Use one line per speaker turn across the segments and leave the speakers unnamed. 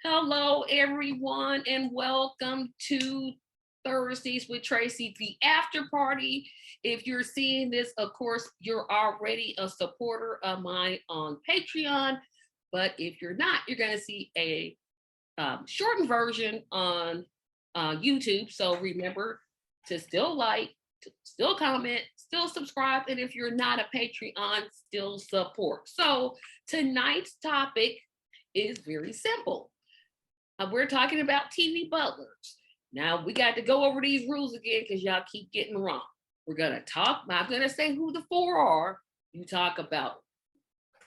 Hello, everyone, and welcome to Thursdays with Tracy, the after party. If you're seeing this, of course, you're already a supporter of mine on Patreon. But if you're not, you're going to see a shortened version on YouTube. So remember to still like, to still comment, still subscribe. And if you're not a Patreon, still support. So tonight's topic is very simple. We're talking about TV butlers. Now we got to go over these rules again because y'all keep getting wrong. We're going to talk. I'm going to say who the four are. You talk about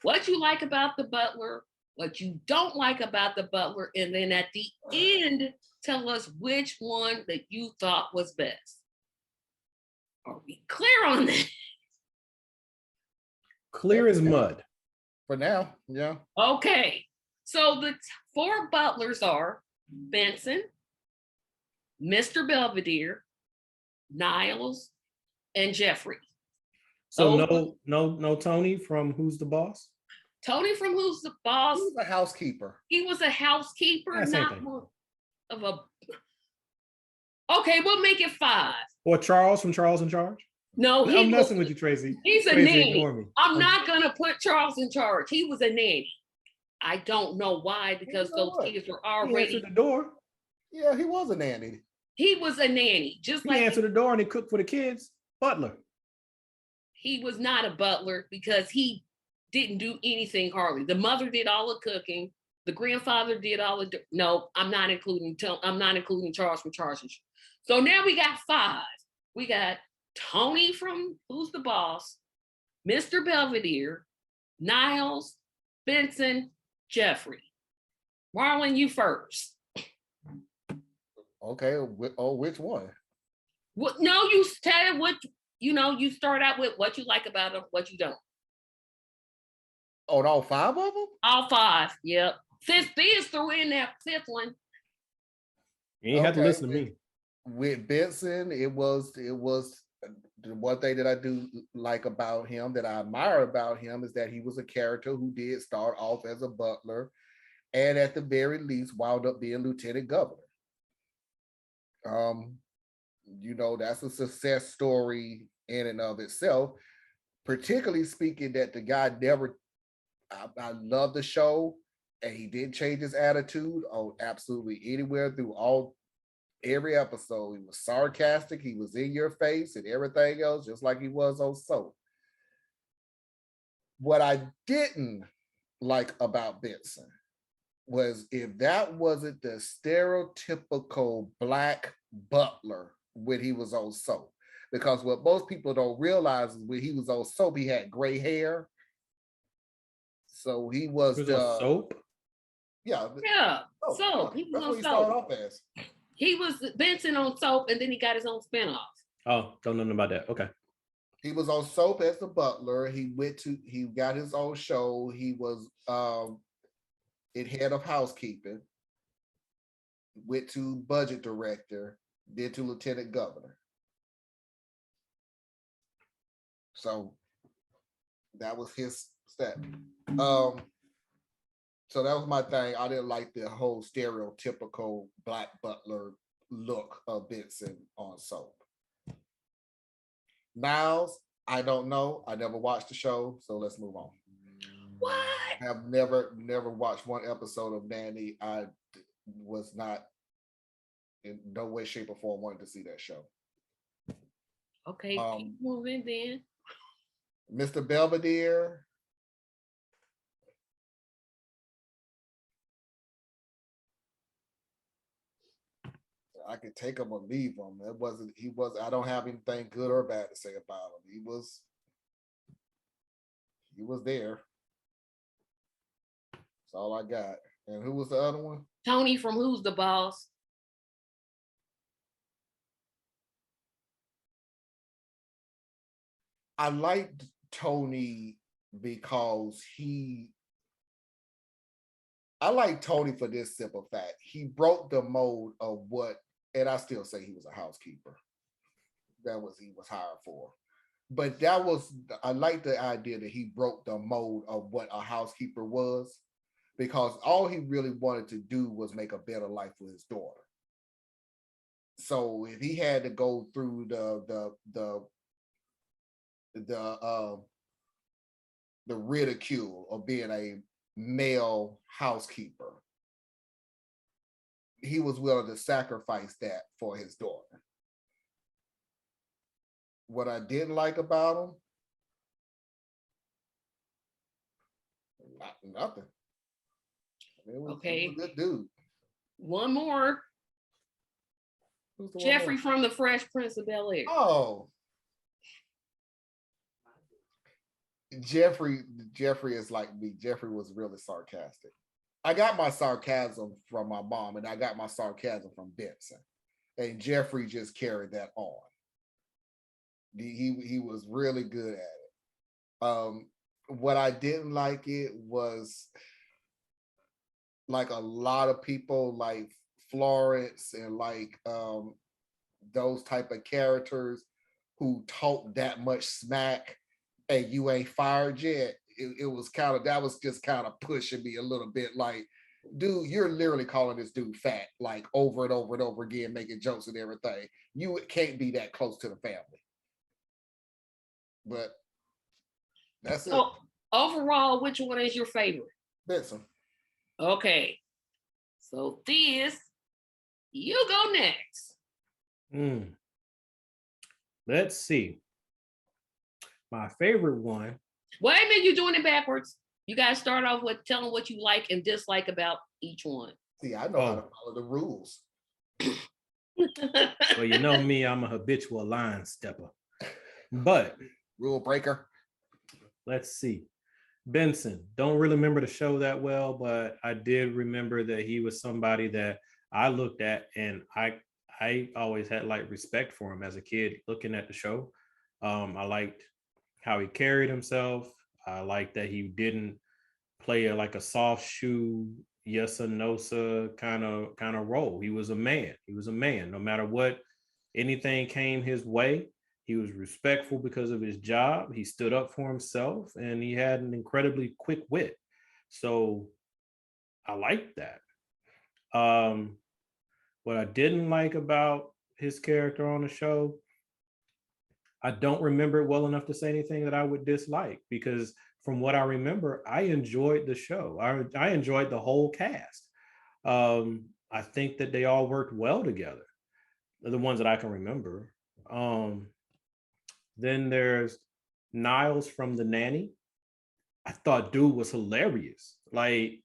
what you like about the butler, what you don't like about the butler, and then at the end, tell us which one that you thought was best. Are we clear on that?
Clear as mud.
For now, yeah.
Okay. So the four butlers are Benson, Mr. Belvedere, Niles, and Jeffrey.
So no Tony from Who's the Boss?
Tony from Who's the Boss?
He was a housekeeper.
He was a housekeeper,
Yeah,
not more of a... Okay, we'll make it 5.
Or Charles from Charles in Charge?
No,
I'm messing with you, Tracy.
He's a
Tracy,
nanny. I'm not going to put Charles in charge. He was a nanny. I don't know why, because those kids were already...
He answered the door.
Yeah, he was a nanny.
He was a nanny.
He answered the door and he cooked for the kids. Butler.
He was not a butler because he didn't do anything hardly. The mother did all the cooking. The grandfather did all the... No, I'm not including Charles from Charles. So now we got 5. We got Tony from Who's the Boss, Mr. Belvedere, Niles, Benson, Jeffrey. Marlon, you first.
Okay. Oh, which one?
What? No, you tell what you start out with what you like about them, what you don't.
Oh, all 5 of them?
All 5. Yep. Since Biz threw in that 5th one.
You ain't have to listen to me.
With Benson, it was the one thing that I do like about him, that I admire about him, is that he was a character who did start off as a butler and at the very least wound up being lieutenant governor. That's a success story in and of itself, particularly speaking that the guy never... I love the show, and he didn't change his attitude on absolutely anywhere through every episode. He was sarcastic, he was in your face, and everything else, just like he was on Soap. What I didn't like about Benson was if that wasn't the stereotypical Black butler when he was on Soap. Because what most people don't realize is when he was on Soap, he had gray hair. So he was
on Soap?
Yeah. Soap.
Yeah.
He was
That's
on
what he
Soap.
started off as.
He was Benson on Soap, and then he got his own spinoff.
Oh, don't know nothing about that. Okay.
He was on Soap as the butler. He got his own show. He was in head of housekeeping, went to budget director, then to lieutenant governor. So that was his step. So that was my thing. I didn't like the whole stereotypical Black butler look of Benson on Soap. Niles, I don't know. I never watched the show, so let's move on.
What?
I have never watched one episode of Nanny. I was not in no way, shape, or form wanting to see that show.
Okay, keep moving then.
Mr. Belvedere. I could take him or leave him. I don't have anything good or bad to say about him. He was there. That's all I got. And who was the other one?
Tony from Who's the Boss.
I liked Tony because I like Tony for this simple fact. He broke the mold of what, and I still say he was a housekeeper. He was hired for. But I like the idea that he broke the mold of what a housekeeper was. because all he really wanted to do was make a better life for his daughter. So if he had to go through the ridicule of being a male housekeeper, he was willing to sacrifice that for his daughter. What I didn't like about him, nothing. He was a good dude.
One more. Jeffrey from the Fresh Prince of Bel-Air.
Oh, Jeffrey is like me. Jeffrey was really sarcastic. I got my sarcasm from my mom, and I got my sarcasm from Benson, and Jeffrey just carried that on. He was really good at it. What I didn't like it was like a lot of people like Florence and like those type of characters who talk that much smack and you ain't fired yet. It was kind of, that was just kind of pushing me a little bit, like, dude, you're literally calling this dude fat, like over and over and over again, making jokes and everything. You can't be that close to the family. But that's it.
Overall, which one is your favorite?
Benson.
Okay. So this, you go next.
Let's see. My favorite one.
Wait a minute, you're doing it backwards. You guys start off with telling what you like and dislike about each one.
See, I know how to follow the rules.
Well, you know me, I'm a habitual line stepper. But
rule breaker.
Let's see. Benson, don't really remember the show that well, but I did remember that he was somebody that I looked at, and I always had like respect for him as a kid looking at the show. I liked how he carried himself. I liked that he didn't play like a soft shoe, yes or no sir kind of role. He was a man. He was a man. No matter what, anything came his way, he was respectful because of his job. He stood up for himself, and he had an incredibly quick wit. So I liked that. What I didn't like about his character on the show, I don't remember it well enough to say anything that I would dislike, because from what I remember, I enjoyed the show. I enjoyed the whole cast. I think that they all worked well together. They're the ones that I can remember. Then there's Niles from The Nanny. I thought dude was hilarious. Like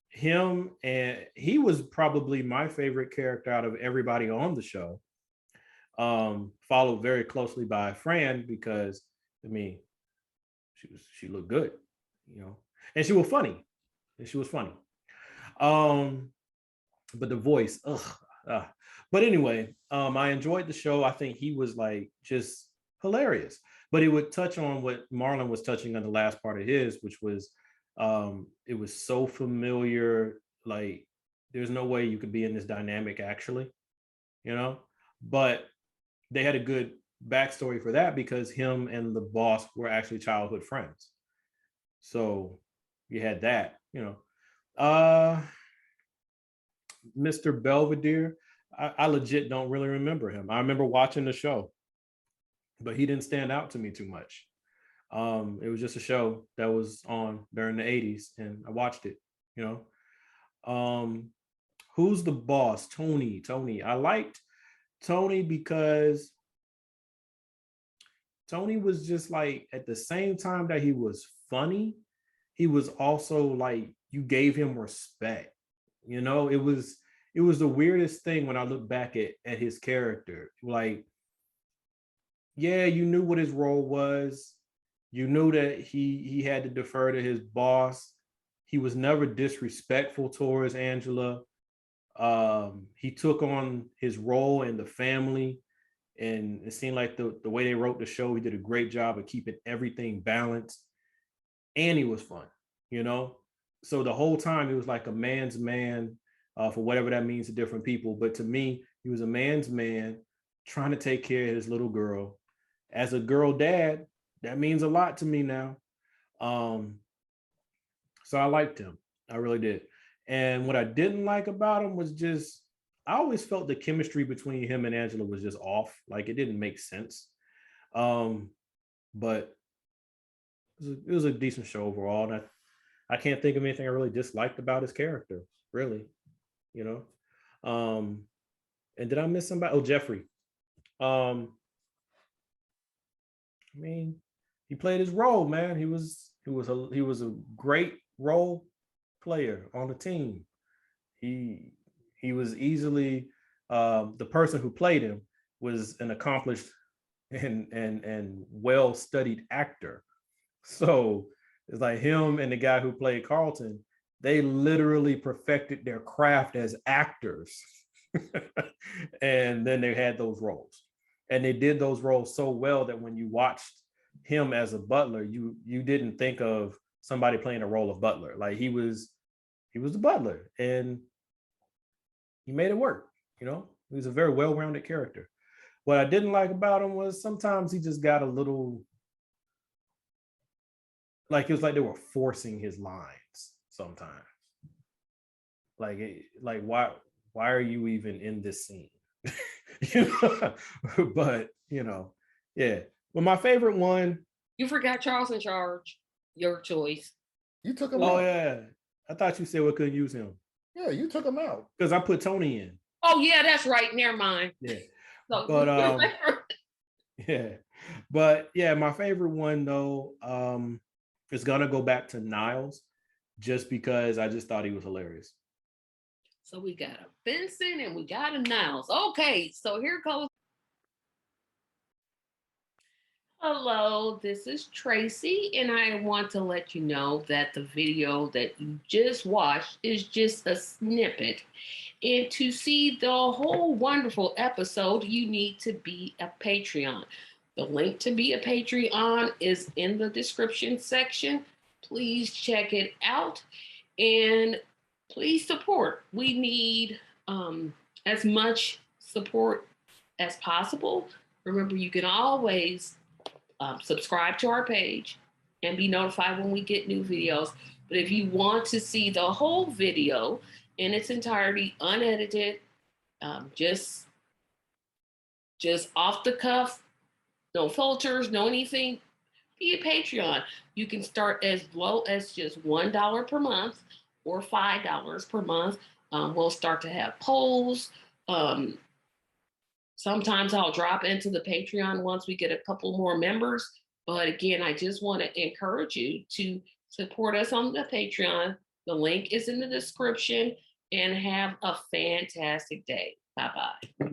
him, and he was probably my favorite character out of everybody on the show. Followed very closely by Fran, because I mean, she looked good, you know, and she was funny. But the voice, but anyway, I enjoyed the show. I think he was like just hilarious. But it would touch on what Marlon was touching on the last part of his, which was it was so familiar. Like there's no way you could be in this dynamic actually, you know. But they had a good backstory for that, because him and the boss were actually childhood friends. So you had that, you know. Mr. Belvedere, I legit don't really remember him. I remember watching the show, but he didn't stand out to me too much. It was just a show that was on during the 80s, and I watched it, you know. Who's the boss? Tony. I liked Tony because Tony was just like, at the same time that he was funny, he was also like, you gave him respect. You know, it was the weirdest thing when I look back at his character. Like, yeah, you knew what his role was. You knew that he had to defer to his boss. He was never disrespectful towards Angela. He took on his role in the family, and it seemed like the way they wrote the show, he did a great job of keeping everything balanced, and he was fun, you know. So the whole time, he was like a man's man, for whatever that means to different people. But to me, he was a man's man trying to take care of his little girl. As a girl dad, that means a lot to me now. So I liked him. I really did. And what I didn't like about him was just I always felt the chemistry between him and Angela was just off. Like it didn't make sense. Um, but it was a decent show overall. And I can't think of anything I really disliked about his character, really, you know. And did I miss somebody? Oh, Jeffrey. Um, I mean, he played his role, man. He was a great role player on the team. He he was easily the person who played him was an accomplished and well studied actor. So it's like him and the guy who played Carlton, they literally perfected their craft as actors. And then they had those roles. And they did those roles so well that when you watched him as a butler, you didn't think of somebody playing a role of butler. Like he was the butler and he made it work, you know. He was a very well-rounded character. What I didn't like about him was sometimes he just got a little like it was like they were forcing his lines sometimes. Like why are you even in this scene? You know? But yeah. But my favorite one,
You forgot Charles in Charge. Your choice.
You took him
oh
out.
yeah. I thought you said we couldn't use him.
Yeah, you took him out.
Because I put Tony in.
Oh yeah, that's right. Never mind.
Yeah.
So,
But yeah. But yeah, my favorite one though, is gonna go back to Niles just because I just thought he was hilarious.
so we got a Vincent and we got a Niles. Okay, so here goes. Hello, this is Tracy, and I want to let you know that the video that you just watched is just a snippet. And to see the whole wonderful episode, you need to be a Patreon. The link to be a Patreon is in the description section. Please check it out and please support. We need as much support as possible. Remember, you can always subscribe to our page and be notified when we get new videos. But if you want to see the whole video in its entirety, unedited, just off the cuff, no filters, no anything, be a Patreon. You can start as low as just $1 per month or $5 per month. We'll start to have polls. Sometimes I'll drop into the Patreon once we get a couple more members. But again, I just want to encourage you to support us on the Patreon. The link is in the description and have a fantastic day. Bye bye.